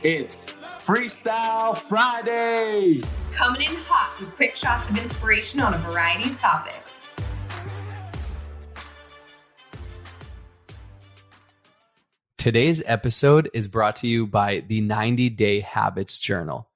It's Freestyle Friday! Coming in hot with quick shots of inspiration on a variety of topics. Today's episode is brought to you by the 90-Day Habits Journal.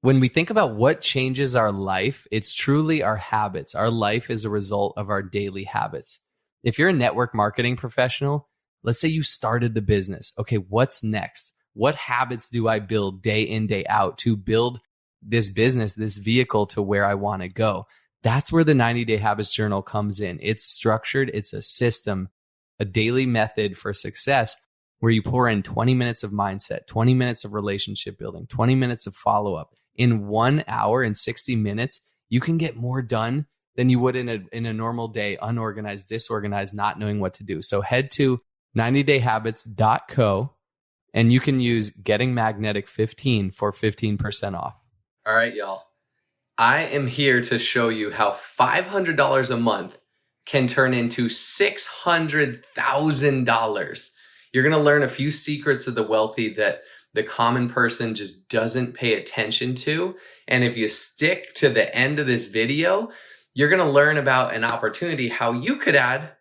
When we think about what changes our life, it's truly our habits. Our life is a result of our daily habits. If you're a network marketing professional, let's say you started the business. Okay, what's next? What habits do I build day in, day out to build this business, this vehicle to where I want to go? That's where the 90-Day Habits Journal comes in. It's structured. It's a system, a daily method for success where you pour in 20 minutes of mindset, 20 minutes of relationship building, 20 minutes of follow-up. In 1 hour and 60 minutes, you can get more done than you would in a normal day, unorganized, disorganized, not knowing what to do. So head to 90dayhabits.co. and you can use Getting Magnetic 15 for 15% off. All right, y'all. I am here to show you how $500 a month can turn into $600,000. You're going to learn a few secrets of the wealthy that the common person just doesn't pay attention to. And if you stick to the end of this video, you're going to learn about an opportunity how you could add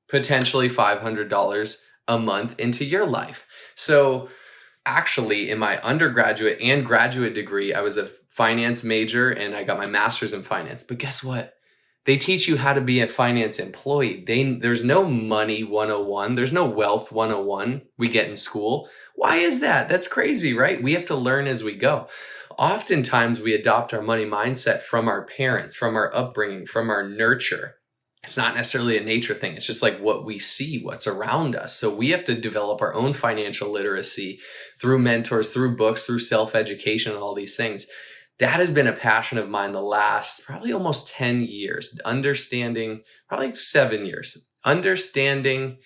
potentially $500 a month into your life. So actually, in my undergraduate and graduate degree, I was a finance major and I got my master's in finance. But guess what? They teach you how to be a finance employee. There's no money 101. There's no wealth 101 we get in school. Why is that? That's crazy, right? We have to learn as we go. Oftentimes, we adopt our money mindset from our parents, from our upbringing, from our nurture. It's not necessarily a nature thing. It's just like what we see, what's around us. So we have to develop our own financial literacy through mentors, through books, through self-education and all these things. That has been a passion of mine the last probably almost 10 years, understanding, probably 7 years, understanding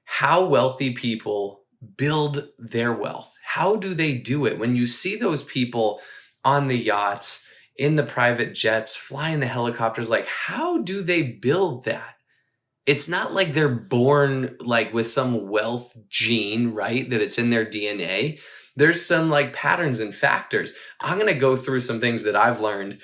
how wealthy people build their wealth. How do they do it? When you see those people on the yachts, in the private jets, flying the helicopters, like how do they build that? It's not like they're born like with some wealth gene, right? That it's in their DNA. There's some like patterns and factors. I'm going to go through some things that I've learned.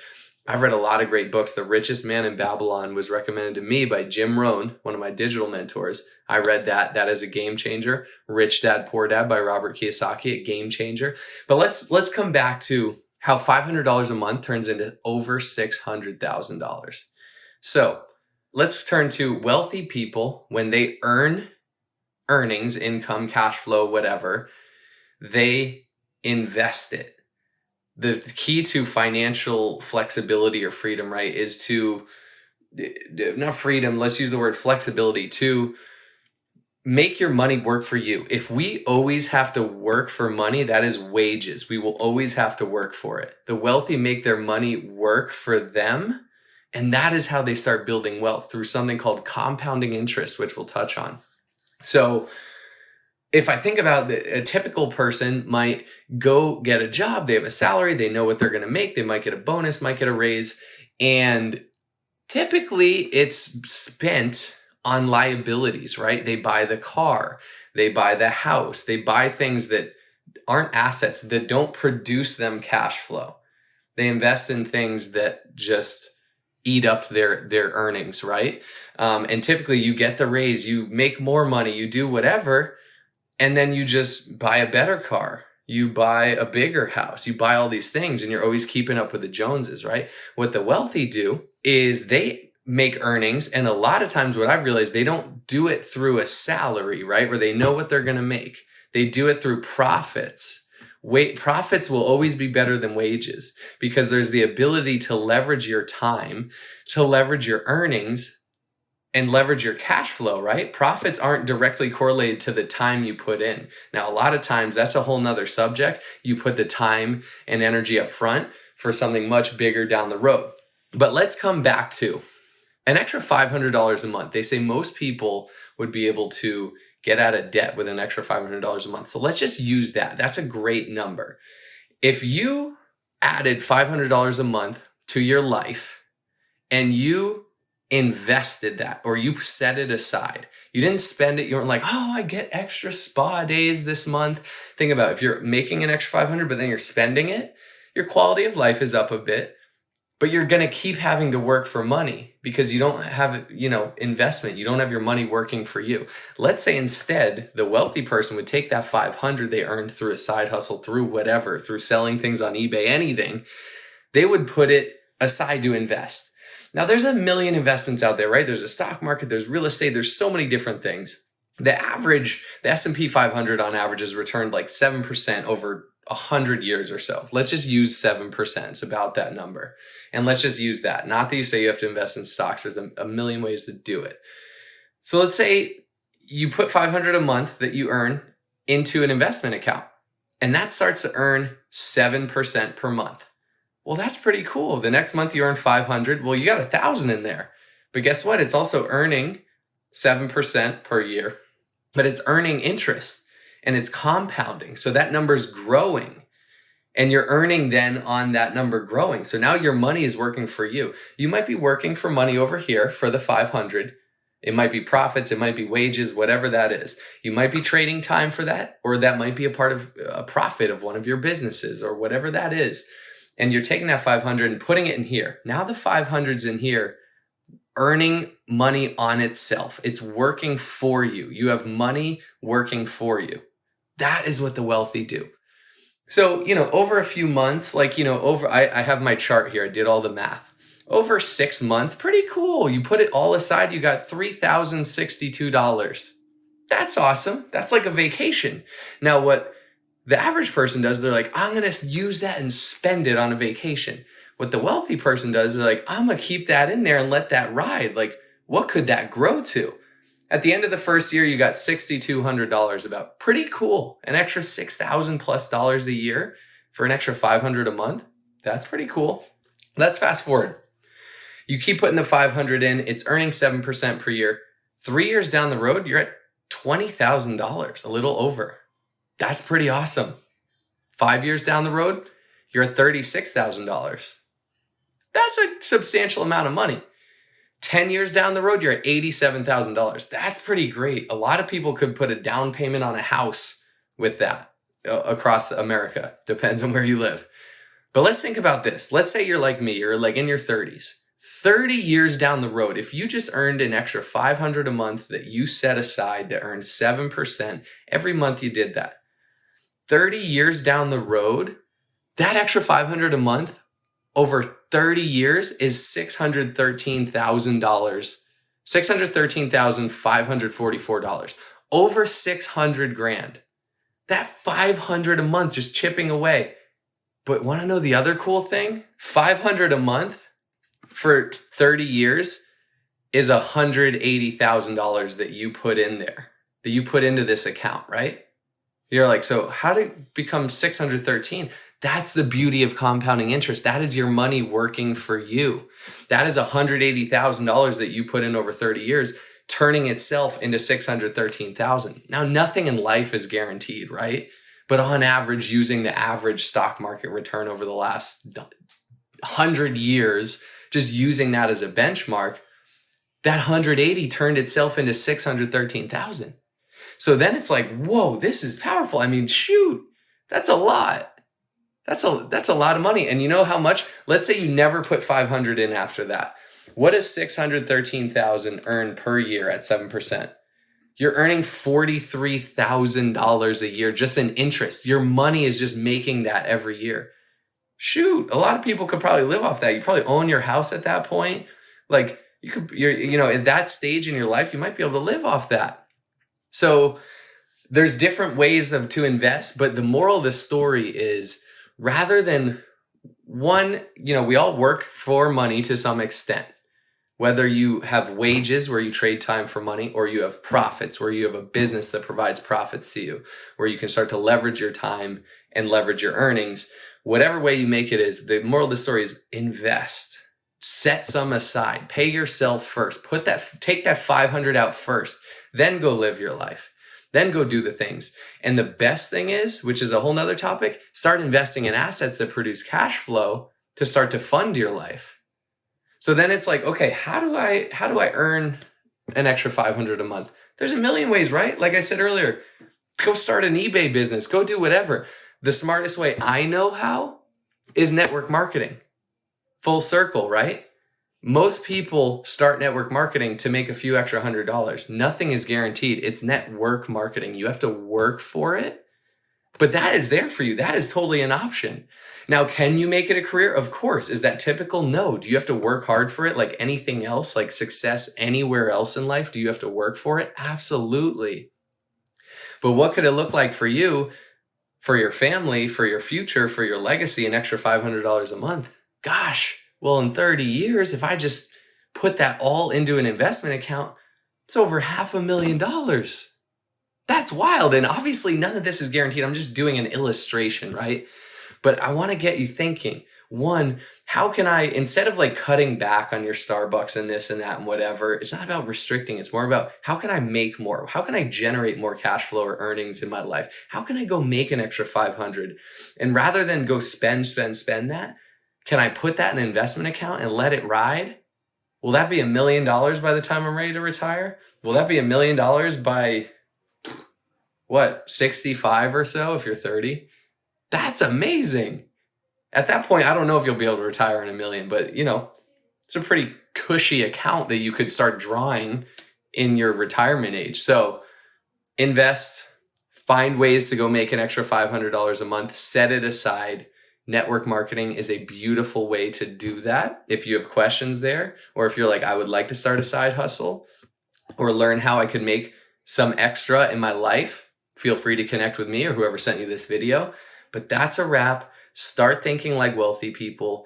I've read a lot of great books. The Richest Man in Babylon was recommended to me by Jim Rohn, one of my digital mentors. I read that. That is a game changer. Rich Dad, Poor Dad by Robert Kiyosaki, a game changer. But let's come back to how $500 a month turns into over $600,000. So let's turn to wealthy people. When they earn earnings, income, cash flow, whatever, they invest it. The key to financial flexibility or freedom, right, is to, not freedom, let's use the word flexibility, to make your money work for you. If we always have to work for money, that is wages. We will always have to work for it. The wealthy make their money work for them. And that is how they start building wealth, through something called compounding interest, which we'll touch on. So if I think about a typical person might go get a job, they have a salary, they know what they're going to make, they might get a bonus, might get a raise, and typically it's spent on liabilities, right? They buy the car, they buy the house, they buy things that aren't assets, that don't produce them cash flow. They invest in things that just eat up their earnings, right? And typically you get the raise, you make more money, you do whatever, and then you just buy a better car, you buy a bigger house, you buy all these things, and you're always keeping up with the Joneses, right? What the wealthy do is they make earnings. And a lot of times what I've realized, they don't do it through a salary, right? Where they know what they're going to make. They do it through profits. Profits will always be better than wages, because there's the ability to leverage your time, to leverage your earnings, and leverage your cash flow, right? Profits aren't directly correlated to the time you put in. Now, a lot of times that's a whole nother subject. You put the time and energy up front for something much bigger down the road. But let's come back to an extra $500 a month. They say most people would be able to get out of debt with an extra $500 a month. So let's just use that. That's a great number. If you added $500 a month to your life and you invested that, or you set it aside. You didn't spend it. You weren't like, oh, I get extra spa days this month. Think about it. If you're making an extra 500, but then you're spending it, your quality of life is up a bit, but you're going to keep having to work for money because you don't have, investment. You don't have your money working for you. Let's say instead the wealthy person would take that 500 they earned through a side hustle, through whatever, through selling things on eBay, anything. They would put it aside to invest. Now, there's a million investments out there, right? There's a stock market, there's real estate, there's so many different things. The S&P 500 on average has returned like 7% over 100 years or so. Let's just use 7%. It's about that number. And let's just use that. Not that you say you have to invest in stocks. There's a million ways to do it. So let's say you put 500 a month that you earn into an investment account, and that starts to earn 7% per month. Well, that's pretty cool. The next month you earn 500. Well, you got 1,000 in there. But guess what? It's also earning 7% per year, but it's earning interest and it's compounding. So that number's growing and you're earning then on that number growing. So now your money is working for you. You might be working for money over here for the 500. It might be profits. It might be wages, whatever that is. You might be trading time for that, or that might be a part of a profit of one of your businesses or whatever that is. And you're taking that 500 and putting it in here. Now the 500's in here, earning money on itself. It's working for you. You have money working for you. That is what the wealthy do. So, over a few months, I have my chart here. I did all the math. Over 6 months, pretty cool. You put it all aside, you got $3,062. That's awesome. That's like a vacation. Now, what the average person does, they're like, I'm going to use that and spend it on a vacation. What the wealthy person does is like, I'm going to keep that in there and let that ride. Like, what could that grow to? At the end of the first year, you got $6,200 about. Pretty cool. An extra $6,000+ a year for an extra $500 a month. That's pretty cool. Let's fast forward. You keep putting the 500 in. It's earning 7% per year. 3 years down the road, you're at $20,000, a little over. That's pretty awesome. 5 years down the road, you're at $36,000. That's a substantial amount of money. 10 years down the road, you're at $87,000. That's pretty great. A lot of people could put a down payment on a house with that across America. Depends on where you live. But let's think about this. Let's say you're like me, you're like in your 30s. 30 years down the road, if you just earned an extra $500 a month that you set aside to earn 7%, every month you did that. 30 years down the road, that extra $500 a month over 30 years is $613,000, $613,544, over 600 grand. That $500 a month just chipping away. But want to know the other cool thing? $500 a month for 30 years is $180,000 that you put in there, that you put into this account, right? You're like, so how did it become 613? That's the beauty of compounding interest. That is your money working for you. That is $180,000 that you put in over 30 years, turning itself into 613,000. Now, nothing in life is guaranteed, right? But on average, using the average stock market return over the last 100 years, just using that as a benchmark, that 180 turned itself into 613,000. So then it's like, whoa, this is powerful. I mean, shoot, that's a lot. That's a lot of money. And you know how much? Let's say you never put 500 in after that. What does 613,000 earn per year at 7%? You're earning $43,000 a year just in interest. Your money is just making that every year. Shoot, a lot of people could probably live off that. You probably own your house at that point. Like you're at that stage in your life, you might be able to live off that. So there's different ways to invest, but the moral of the story is rather than one, we all work for money to some extent. Whether you have wages where you trade time for money, or you have profits where you have a business that provides profits to you, where you can start to leverage your time and leverage your earnings. Whatever way you make it is, the moral of the story is invest. Set some aside. Pay yourself first. Take that 500 out first. Then go live your life. Then go do the things. And the best thing is, which is a whole nother topic, start investing in assets that produce cash flow to start to fund your life. So then it's like, okay, how do I earn an extra 500 a month? There's a million ways, right? Like I said earlier, go start an eBay business, go do whatever. The smartest way I know how is network marketing. Full circle, right? Most people start network marketing to make a few extra $100. Nothing is guaranteed. It's network marketing. You have to work for it, but that is there for you. That is totally an option. Now, can you make it a career? Of course. Is that typical? No. Do you have to work hard for it like anything else, like success anywhere else in life? Do you have to work for it? Absolutely. But what could it look like for you, for your family, for your future, for your legacy, an extra $500 a month? Gosh, well, in 30 years, if I just put that all into an investment account, it's over $500,000. That's wild. And obviously none of this is guaranteed. I'm just doing an illustration, right? But I want to get you thinking. One, how can I, instead of like cutting back on your Starbucks and this and that and whatever, it's not about restricting. It's more about how can I make more? How can I generate more cash flow or earnings in my life? How can I go make an extra 500? And rather than go spend that, can I put that in an investment account and let it ride? Will that be $1 million by the time I'm ready to retire? Will that be $1 million by what, 65 or so if you're 30? That's amazing. At that point, I don't know if you'll be able to retire in $1 million, but it's a pretty cushy account that you could start drawing in your retirement age. So invest, find ways to go make an extra $500 a month, set it aside. Network marketing is a beautiful way to do that. If you have questions there, or if you're like, I would like to start a side hustle or learn how I could make some extra in my life, feel free to connect with me or whoever sent you this video. But that's a wrap. Start thinking like wealthy people.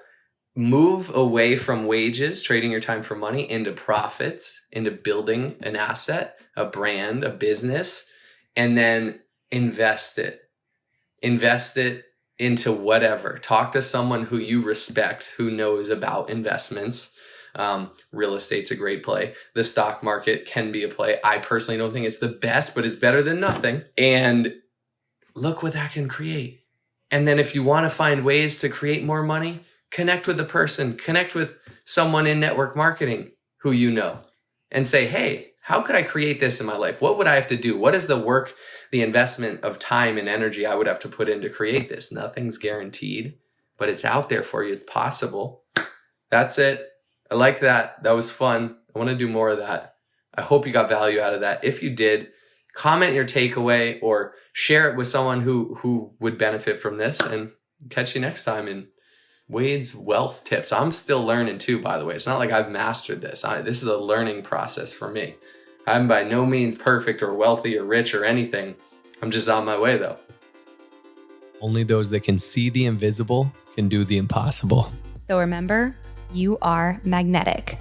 Move away from wages, trading your time for money, into profits, into building an asset, a brand, a business, and then invest it. Invest it into whatever. Talk to someone who you respect, who knows about investments. Real estate's a great play. The stock market can be a play. I personally don't think it's the best, but it's better than nothing. And look what that can create. And then if you want to find ways to create more money, connect with the person, connect with someone in network marketing who you know and say, hey, how could I create this in my life? What would I have to do? What is the work, the investment of time and energy I would have to put in to create this? Nothing's guaranteed, but it's out there for you. It's possible. That's it. I like that. That was fun. I want to do more of that. I hope you got value out of that. If you did, comment your takeaway or share it with someone who would benefit from this, and catch you next time in Wade's Wealth Tips. I'm still learning too, by the way. It's not like I've mastered this. This is a learning process for me. I'm by no means perfect or wealthy or rich or anything. I'm just on my way though. Only those that can see the invisible can do the impossible. So remember, you are magnetic.